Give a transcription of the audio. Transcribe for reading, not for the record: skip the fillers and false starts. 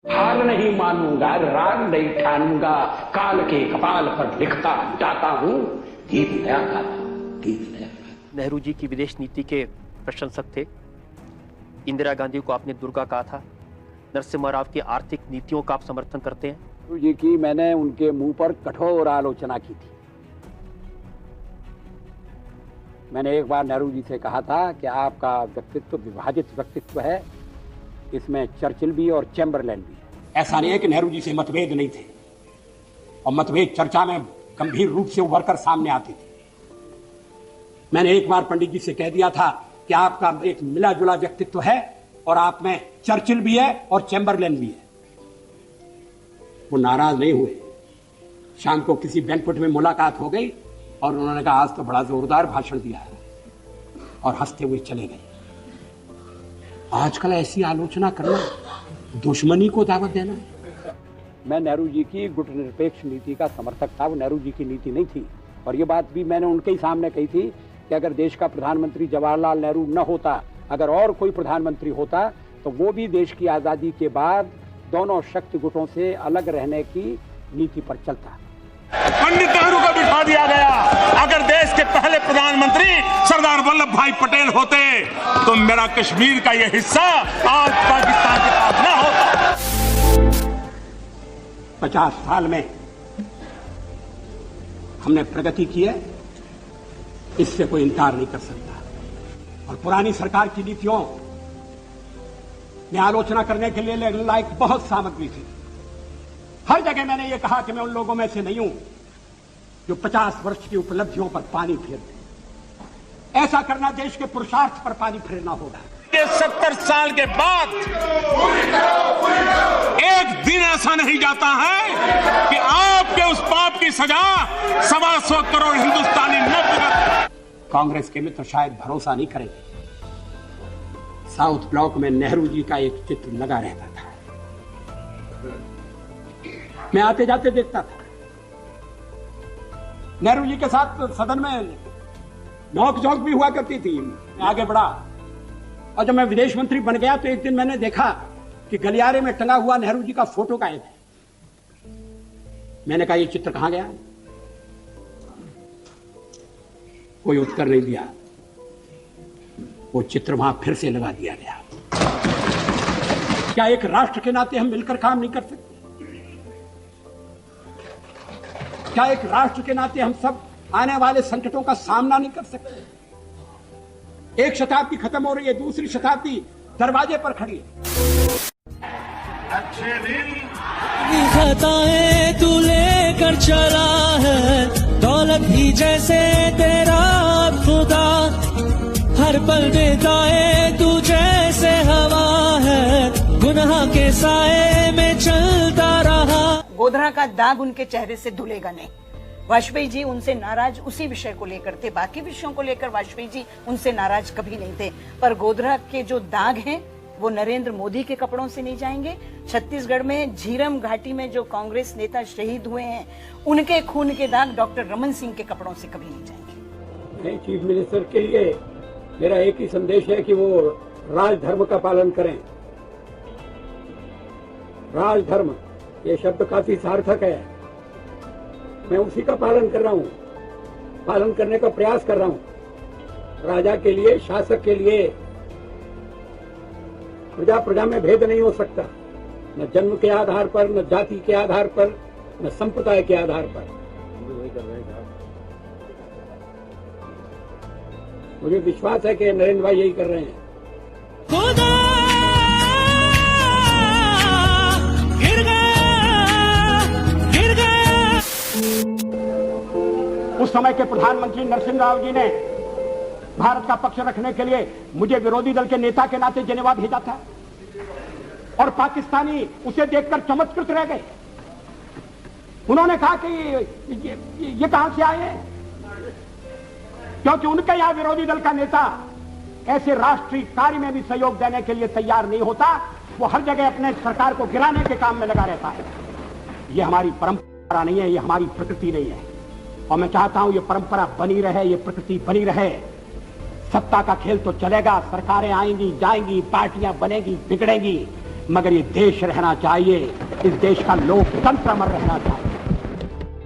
हार नहीं मानूंगा, राग नहीं ठानूंगा, काल के कपाल पर लिखता जाता हूं, गीत नया गाता, गीत नया गाता। नेहरू जी की विदेश नीति के प्रशंसक थे। इंदिरा गांधी को आपने दुर्गा कहा था। नरसिम्हा राव की आर्थिक नीतियों का आप समर्थन करते हैं? नेहरू जी की मैंने उनके मुंह पर कठोर आलोचना की थी। मैंने एक बार नेहरू जी से कहा था कि आपका व्यक्तित्व विभाजित व्यक्तित्व है, इसमें चर्चिल भी और चैम्बरलेन भी है। ऐसा नहीं है कि नेहरू जी से मतभेद नहीं थे, और मतभेद चर्चा में गंभीर रूप से उभर कर सामने आते थे। मैंने एक बार पंडित जी से कह दिया था कि आपका एक मिला जुला व्यक्तित्व है और आप में चर्चिल भी है और चैम्बरलेन भी है। वो नाराज नहीं हुए। शाम को किसी बैंक्वेट में मुलाकात हो गई और उन्होंने कहा आज तो बड़ा जोरदार भाषण दिया है, और हंसते हुए चले गए। आजकल ऐसी आलोचना करना दुश्मनी को दावत देना है। मैं नेहरू जी की गुटनिरपेक्ष नीति का समर्थक था, वो नेहरू जी की नीति नहीं थी। और ये बात भी मैंने उनके ही सामने कही थी कि अगर देश का प्रधानमंत्री जवाहरलाल नेहरू न होता, अगर और कोई प्रधानमंत्री होता, तो वो भी देश की आजादी के बाद दोनों शक्ति गुटों से अलग रहने की नीति पर चलता। पंडित नेहरू को बिठा दिया गया। अगर देश के पहले प्रधानमंत्री सरदार वल्लभ भाई पटेल होते तो मेरा कश्मीर का यह हिस्सा आज पाकिस्तान के पास न होता। 50 साल में हमने प्रगति की है, इससे कोई इनकार नहीं कर सकता। और पुरानी सरकार की नीतियों में आलोचना करने के लिए लायक बहुत सामग्री थी। हर जगह मैंने ये कहा कि मैं उन लोगों में से नहीं हूं जो 50 वर्ष की उपलब्धियों पर पानी फेर दे। ऐसा करना देश के पुरुषार्थ पर पानी फेरना होगा। 70 साल के बाद एक दिन ऐसा नहीं जाता है कि आपके उस पाप की सजा 125 करोड़ हिंदुस्तानी न भुगत। कांग्रेस के मित्र शायद भरोसा नहीं करेंगे। साउथ ब्लॉक में नेहरू जी का एक चित्र लगा रहता था। मैं आते जाते देखता था। नेहरू जी के साथ सदन में नोक झोंक भी हुआ करती थी। मैं आगे बढ़ा और जब मैं विदेश मंत्री बन गया तो एक दिन मैंने देखा कि गलियारे में टंगा हुआ नेहरू जी का फोटो गायब है। मैंने कहा ये चित्र कहां गया? कोई उत्तर नहीं दिया। वो चित्र वहां फिर से लगा दिया गया। क्या एक राष्ट्र के नाते हम मिलकर काम नहीं कर सकते? क्या एक राष्ट्र के नाते हम सब आने वाले संकटों का सामना नहीं कर सकते? एक शताब्दी खत्म हो रही है, दूसरी शताब्दी दरवाजे पर खड़ी है। अच्छे दिन खताएं तू लेकर चला है, दौलत ही जैसे तेरा खुदा, हर पल देताए तू जैसे हवा है, गुनाह के साए में चलता रहा। गोधरा का दाग उनके चेहरे से धुलेगा नहीं। वाजपेयी जी उनसे नाराज उसी विषय को लेकर थे, बाकी विषयों को लेकर वाजपेयी जी उनसे नाराज कभी नहीं थे। पर गोधरा के जो दाग हैं वो नरेंद्र मोदी के कपड़ों से नहीं जाएंगे। छत्तीसगढ़ में झीरम घाटी में जो कांग्रेस नेता शहीद हुए हैं, उनके खून के दाग डॉक्टर रमन सिंह के कपड़ों से कभी नहीं जाएंगे। चीफ मिनिस्टर के लिए मेरा एक ही संदेश है कि वो राजधर्म का पालन करें। राजधर्म ये शब्द काफी सार्थक है। मैं उसी का पालन कर रहा हूं, पालन करने का प्रयास कर रहा हूं। राजा के लिए, शासक के लिए प्रजा प्रजा में भेद नहीं हो सकता, न जन्म के आधार पर, न जाति के आधार पर, न संप्रदाय के आधार पर। मुझे विश्वास है कि नरेंद्र भाई यही कर रहे हैं। उस समय के प्रधानमंत्री नरसिम्हा राव जी ने भारत का पक्ष रखने के लिए मुझे विरोधी दल के नेता के नाते जेनेवा भेजा था, और पाकिस्तानी उसे देखकर चमत्कृत रह गए। उन्होंने कहा कि ये कहां से आए हैं, क्योंकि उनके यहां विरोधी दल का नेता ऐसे राष्ट्रीय कार्य में भी सहयोग देने के लिए तैयार नहीं होता। वो हर जगह अपने सरकार को गिराने के काम में लगा रहता है। ये हमारी परंपरा नहीं है, ये हमारी प्रकृति नहीं है, और मैं चाहता हूं ये परंपरा बनी रहे, ये प्रकृति बनी रहे। सत्ता का खेल तो चलेगा, सरकारें आएंगी जाएंगी, पार्टियां बनेगी बिगड़ेंगी, मगर ये देश रहना चाहिए, इस देश का लोकतंत्र अमर रहना चाहिए।